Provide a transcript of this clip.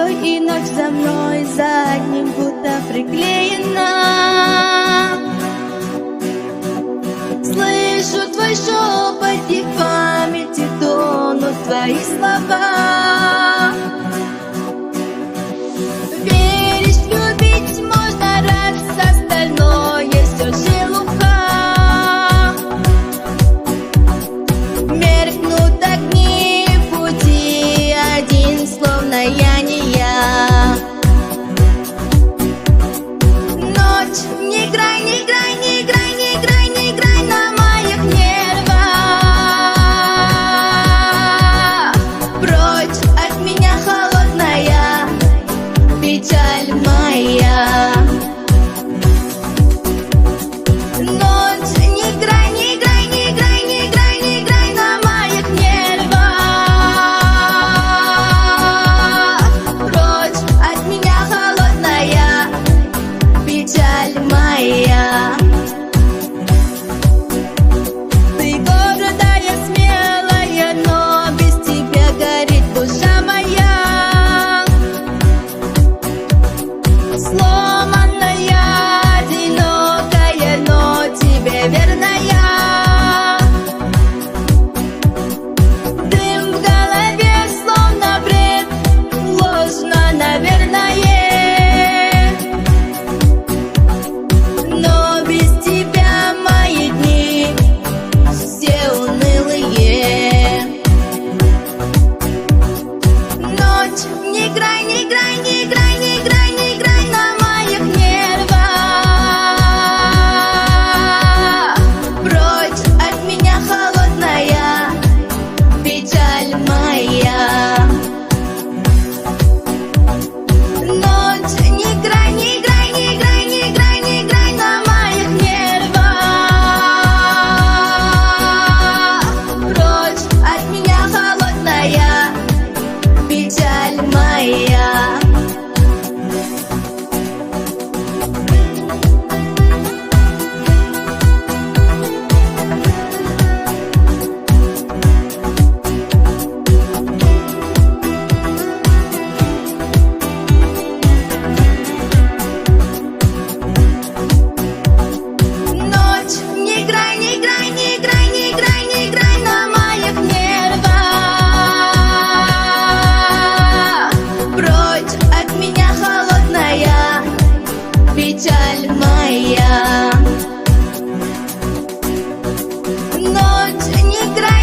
тобой, и ночь за мной за одним будто приклеена. Слышу твой шепот, и в памяти тонут твои слова. Веришь, любить можно, раз остальное все шелуха. Меркнут огни в пути, один словно я не я. Ночь, не играй, не играй, не играй, не играй, не играй на моих нервах. Прочь от меня, холодная печаль моя. Ночь, не играй, не играй, не играй, не играй, не играй на моих нервах. Прочь от меня, холодная печаль моя. Ты гордая, смелая, но без тебя горит душа моя. Сломанная, одинокая, но тебе верная. Дым в голове, словно бред, ложно, наверное. Но без тебя мои дни все унылые. Ночь, не играй, не играй, не играй, не играй, не играй на моих нервах. Прочь от меня, холодная печаль моя. Ночь, не играй, не играй, не играй, не играй, не играй на моих нервах. Прочь от меня, холодная печаль моя. Ночь, не играй, не играй, не играй, не играй, не играй на моих нервах. Прочь от меня, холодная печаль моя. Ночь, не играй.